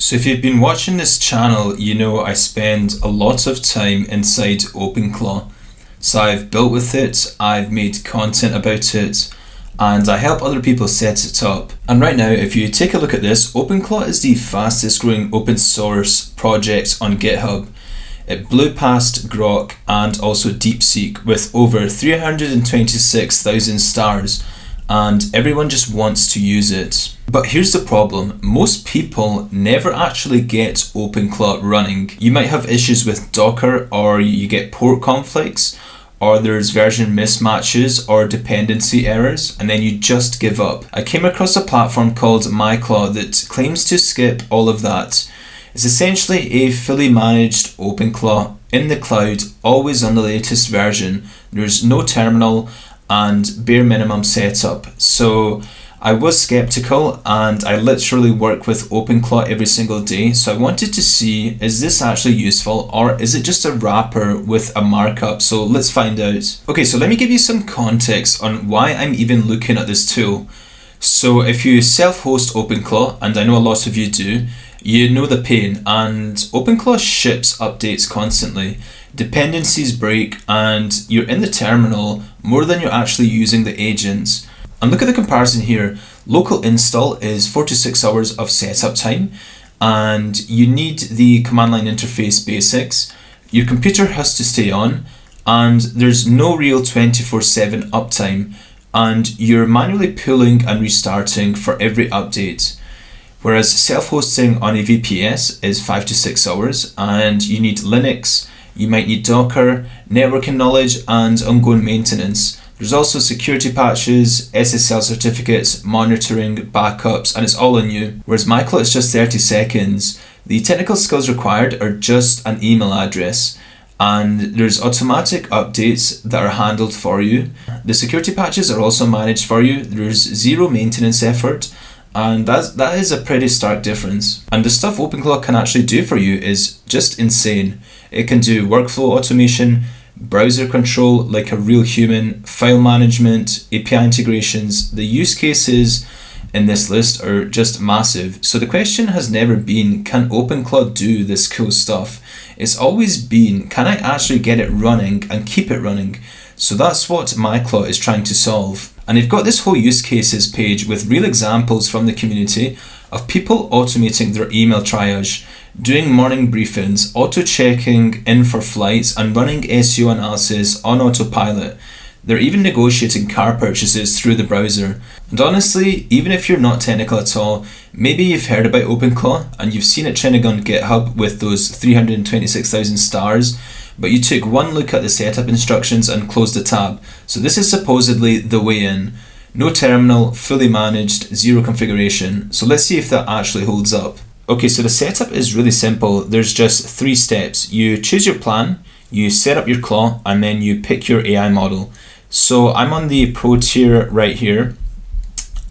So if you've been watching this channel, you know I spend a lot of time inside OpenClaw. So I've built with it, I've made content about it, and I help other people set it up. And right now, if you take a look at this, OpenClaw is the fastest growing open source project on GitHub. It blew past Grok and also DeepSeek with over 326,000 stars, and everyone just wants to use it. But here's the problem, most people never actually get OpenClaw running. You might have issues with Docker, or you get port conflicts, or there's version mismatches or dependency errors, and then you just give up. I came across a platform called MyClaw that claims to skip all of that. It's essentially a fully managed OpenClaw in the cloud, always on the latest version. There's no terminal and bare minimum setup. So I was skeptical, and I literally work with OpenClaw every single day. So I wanted to see, is this actually useful, or is it just a wrapper with a markup? So let's find out. Okay, so let me give you some context on why I'm even looking at this tool. So if you self-host OpenClaw, and I know a lot of you do, you know the pain, and OpenClaw ships updates constantly. Dependencies break, and you're in the terminal more than you're actually using the agents. And look at the comparison here. Local install is 4 to 6 hours of setup time, and you need the command line interface basics. Your computer has to stay on, and there's no real 24/7 uptime, and you're manually pulling and restarting for every update. Whereas self-hosting on a VPS is 5 to 6 hours, and you need Linux, you might need Docker, networking knowledge, and ongoing maintenance. There's also security patches, SSL certificates, monitoring, backups, and it's all on you. Whereas MyClaw is just 30 seconds. The technical skills required are just an email address, and there's automatic updates that are handled for you. The security patches are also managed for you. There's zero maintenance effort, and that is a pretty stark difference. And the stuff OpenClaw can actually do for you is just insane. It can do workflow automation, browser control like a real human, file management, API integrations. The use cases in this list are just massive. So the question has never been, can OpenClaw do this cool stuff? It's always been, can I actually get it running and keep it running? So that's what MyClaw is trying to solve. And they've got this whole use cases page with real examples from the community of people automating their email triage, doing morning briefings, auto-checking in for flights, and running SEO analysis on autopilot. They're even negotiating car purchases through the browser. And honestly, even if you're not technical at all, maybe you've heard about OpenClaw and you've seen it trending on GitHub with those 326,000 stars, but you took one look at the setup instructions and closed the tab. So this is supposedly the way in. No terminal, fully managed, zero configuration. So let's see if that actually holds up. Okay, so the setup is really simple. There's just 3 steps. You choose your plan, you set up your claw, and then you pick your AI model. So I'm on the Pro tier right here,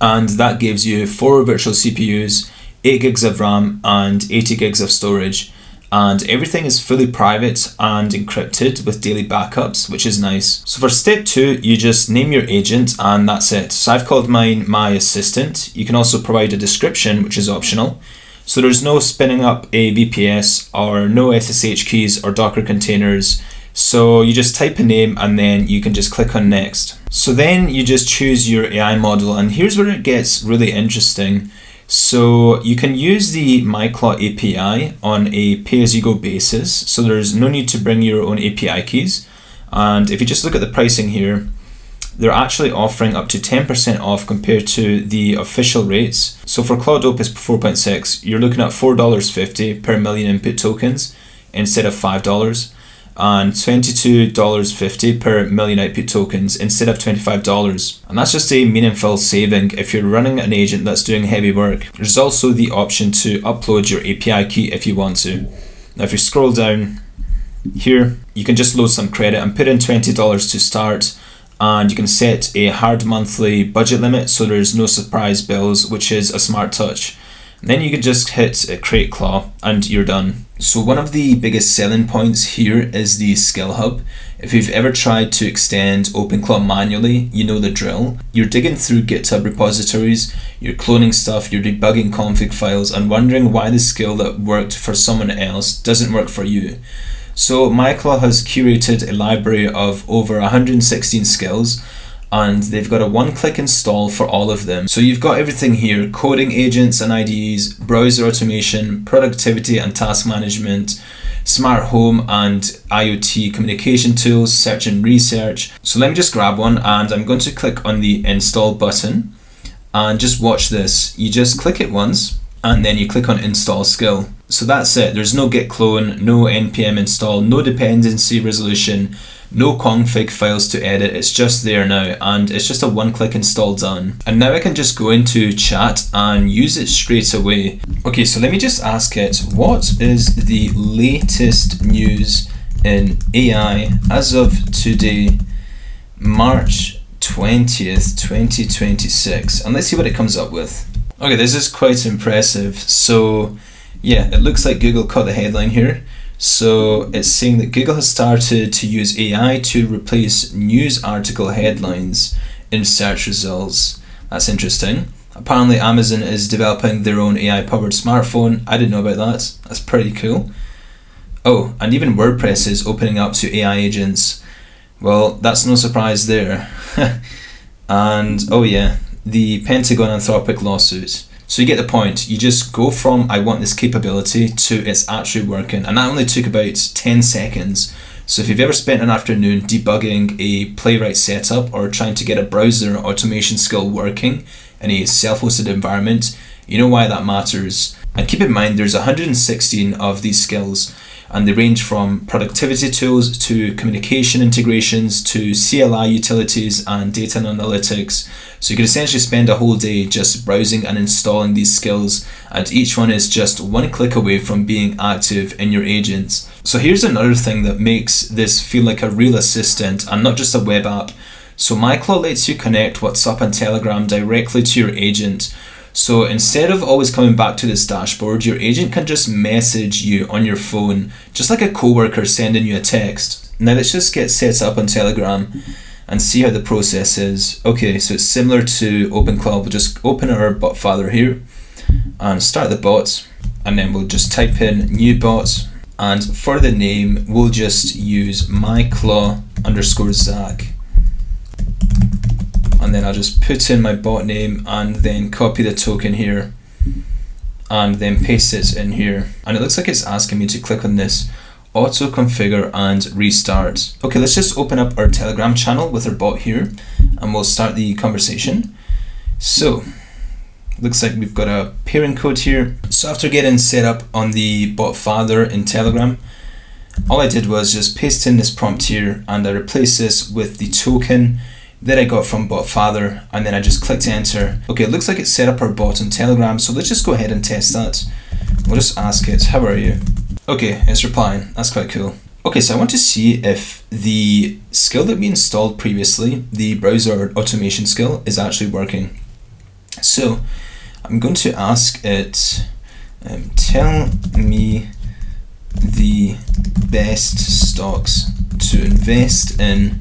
and that gives you 4 virtual CPUs, 8 gigs of RAM, and 80 gigs of storage. And everything is fully private and encrypted with daily backups, which is nice. So for step 2, you just name your agent, and that's it. So I've called mine My Assistant. You can also provide a description, which is optional. So there's no spinning up a VPS or no SSH keys or Docker containers. So you just type a name and then you can just click on next. So then you just choose your AI model, and here's where it gets really interesting. So you can use the MyClaw API on a pay-as-you-go basis. So there's no need to bring your own API keys. And if you just look at the pricing here, they're actually offering up to 10% off compared to the official rates. So for Claude Opus 4.6, you're looking at $4.50 per million input tokens instead of $5, and $22.50 per million output tokens instead of $25. And that's just a meaningful saving if you're running an agent that's doing heavy work. There's also the option to upload your API key if you want to. Now if you scroll down here, you can just load some credit and put in $20 to start. And you can set a hard monthly budget limit so there's no surprise bills, which is a smart touch. And then you can just hit create claw and you're done. So one of the biggest selling points here is the skill hub. If you've ever tried to extend OpenClaw manually, you know the drill. You're digging through GitHub repositories, you're cloning stuff, you're debugging config files and wondering why the skill that worked for someone else doesn't work for you. So MyClaw has curated a library of over 116 skills, and they've got a one-click install for all of them. So you've got everything here: coding agents and IDEs, browser automation, productivity and task management, smart home and IoT communication tools, search and research. So let me just grab one, and I'm going to click on the install button, and just watch this. You just click it once and then you click on install skill. So that's it. There's no git clone, no npm install, no dependency resolution, no config files to edit. It's just there now, and it's just a one-click install done. And now I can just go into chat and use it straight away. Okay, so let me just ask it, what is the latest news in AI as of today, March 20th, 2026? And let's see what it comes up with. Okay, this is quite impressive. So yeah, it looks like Google caught the headline here. So it's saying that Google has started to use AI to replace news article headlines in search results. That's interesting. Apparently Amazon is developing their own AI-powered smartphone. I didn't know about that. That's pretty cool. Oh, and even WordPress is opening up to AI agents. Well, that's no surprise there. And oh yeah, the Pentagon Anthropic lawsuit. So you get the point. You just go from I want this capability to it's actually working, and that only took about 10 seconds. So if you've ever spent an afternoon debugging a Playwright setup or trying to get a browser automation skill working in a self-hosted environment, you know why that matters. And keep in mind there's 116 of these skills, and they range from productivity tools to communication integrations to CLI utilities and data and analytics. So you can essentially spend a whole day just browsing and installing these skills, and each one is just one click away from being active in your agents. So here's another thing that makes this feel like a real assistant and not just a web app. So MyClaw lets you connect WhatsApp and Telegram directly to your agent. So instead of always coming back to this dashboard, your agent can just message you on your phone, just like a coworker sending you a text. Now let's just get set up on Telegram and see how the process is. Okay, so it's similar to OpenClaw. We'll just open our bot father here and start the bot, and then we'll just type in new bot, and for the name we'll just use MyClaw_Zach. And then I'll just put in my bot name and then copy the token here and then paste it in here. And it looks like it's asking me to click on this auto configure and restart. Okay, let's just open up our Telegram channel with our bot here and we'll start the conversation. So looks like we've got a pairing code here. So after getting set up on the bot father in Telegram, all I did was just paste in this prompt here, and I replaced this with the token that I got from bot father, and then I just clicked enter. Okay, it looks like it set up our bot on Telegram, so let's just go ahead and test that. We'll just ask it, how are you? Okay, it's replying. That's quite cool. Okay, so I want to see if the skill that we installed previously, the browser automation skill, is actually working. So I'm going to ask it, tell me the best stocks to invest in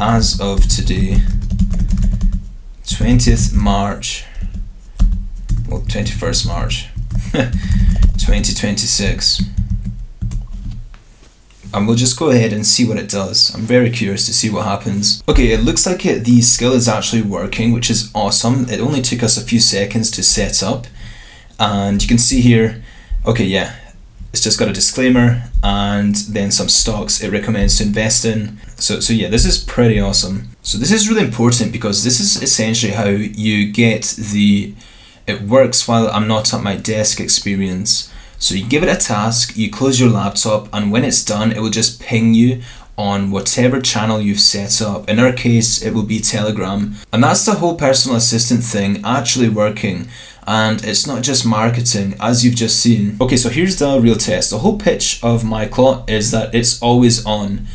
as of today, 20th March, well 21st March 2026. And we'll just go ahead and see what it does. I'm very curious to see what happens. Okay, it looks like the skill is actually working, which is awesome. It only took us a few seconds to set up, and you can see here, okay, yeah, it's just got a disclaimer and then some stocks it recommends to invest in. So yeah, this is pretty awesome. So this is really important because this is essentially how you get the it works while I'm not at my desk experience. So you give it a task, you close your laptop, and when it's done, it will just ping you on whatever channel you've set up. In our case, it will be Telegram. And that's the whole personal assistant thing actually working. And it's not just marketing, as you've just seen. Okay, so here's the real test. The whole pitch of MyClaw is that it's always on.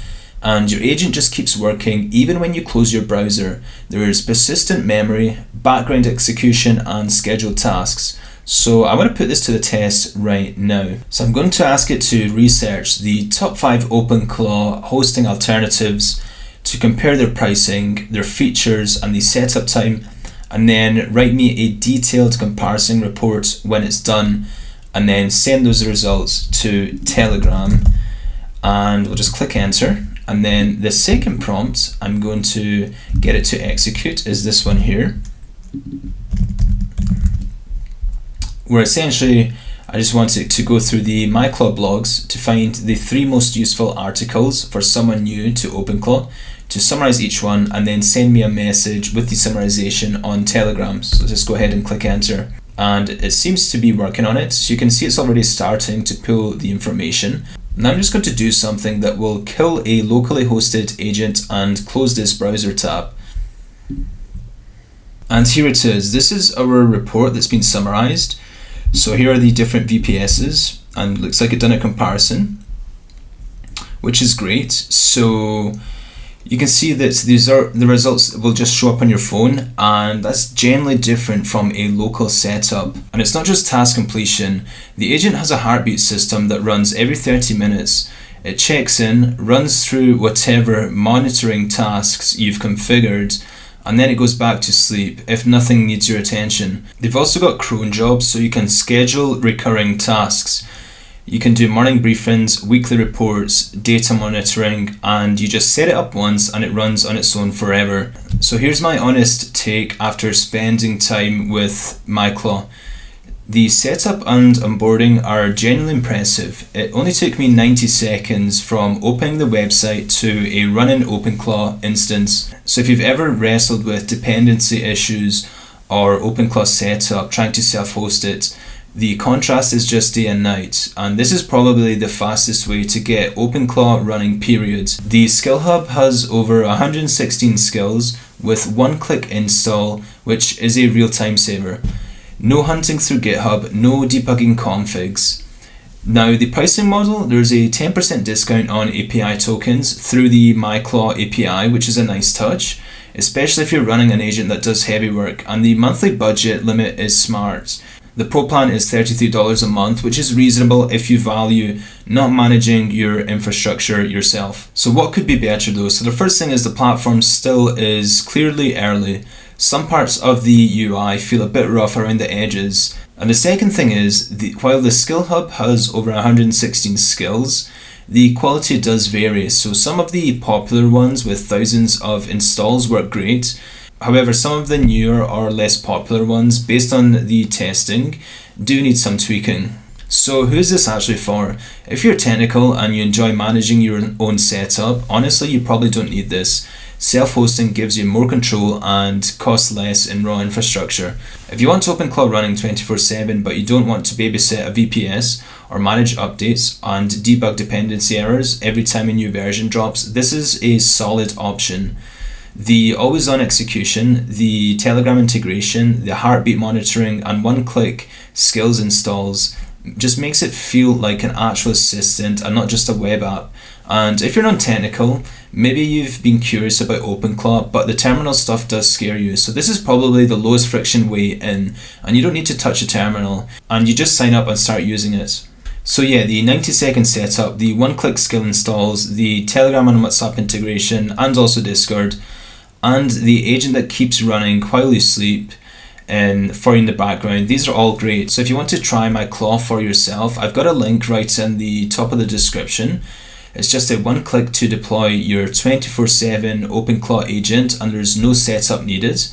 and your agent just keeps working even when you close your browser. There is persistent memory, background execution, and scheduled tasks. So I want to put this to the test right now. So I'm going to ask it to research the top 5 OpenClaw hosting alternatives, to compare their pricing, their features, and the setup time, and then write me a detailed comparison report when it's done, and then send those results to Telegram. And we'll just click enter. And then the second prompt I'm going to get it to execute is this one here, where essentially I just want it to go through the MyClaw blogs to find the 3 most useful articles for someone new to OpenClaw, to summarize each one, and then send me a message with the summarization on Telegram. So just go ahead and click enter. And it seems to be working on it. So you can see it's already starting to pull the information. And I'm just going to do something that will kill a locally hosted agent and close this browser tab. And here it is. This is our report that's been summarized. So here are the different VPSs, and looks like it's done a comparison, which is great. So you can see that these are the results that will just show up on your phone, and that's generally different from a local setup. And it's not just task completion. The agent has a heartbeat system that runs every 30 minutes. It checks in, runs through whatever monitoring tasks you've configured, and then it goes back to sleep if nothing needs your attention. They've also got cron jobs, so you can schedule recurring tasks. You can do morning briefings, weekly reports, data monitoring, and you just set it up once and it runs on its own forever. So here's my honest take after spending time with MyClaw. The setup and onboarding are genuinely impressive. It only took me 90 seconds from opening the website to a running OpenClaw instance. So if you've ever wrestled with dependency issues or OpenClaw setup, trying to self-host it, the contrast is just day and night, and this is probably the fastest way to get OpenClaw running, period. The Skill Hub has over 116 skills with one-click install, which is a real time saver. No hunting through GitHub, no debugging configs. Now the pricing model, there's a 10% discount on API tokens through the MyClaw API, which is a nice touch, especially if you're running an agent that does heavy work, and the monthly budget limit is smart. The Pro plan is $33 a month, which is reasonable if you value not managing your infrastructure yourself. So what could be better though? So the first thing is the platform still is clearly early. Some parts of the UI feel a bit rough around the edges. And the second thing is, while the Skill Hub has over 116 skills, the quality does vary. So some of the popular ones with thousands of installs work great. However, some of the newer or less popular ones, based on the testing, do need some tweaking. So who is this actually for? If you're technical and you enjoy managing your own setup, honestly you probably don't need this. Self-hosting gives you more control and costs less in raw infrastructure. If you want OpenClaw running 24/7 but you don't want to babysit a VPS or manage updates and debug dependency errors every time a new version drops, this is a solid option. The always-on execution, the Telegram integration, the heartbeat monitoring, and one-click skills installs just makes it feel like an actual assistant and not just a web app. And if you're non-technical, maybe you've been curious about OpenClaw, but the terminal stuff does scare you. So this is probably the lowest friction way in, and you don't need to touch a terminal, and you just sign up and start using it. So yeah, the 90-second setup, the one-click skill installs, the Telegram and WhatsApp integration, and also Discord, and the agent that keeps running while you sleep and for you in the background. These are all great. So if you want to try MyClaw for yourself, I've got a link right in the top of the description. It's just a one click to deploy your 24/7 OpenClaw agent, and there's no setup needed.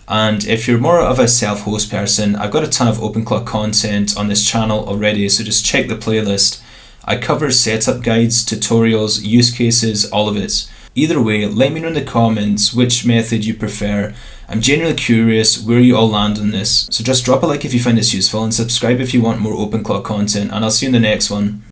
And if you're more of a self-host person, I've got a ton of OpenClaw content on this channel already, so just check the playlist. I cover setup guides, tutorials, use cases, all of it. Either way, let me know in the comments which method you prefer. I'm genuinely curious where you all land on this. So just drop a like if you find this useful and subscribe if you want more OpenClaw content, and I'll see you in the next one.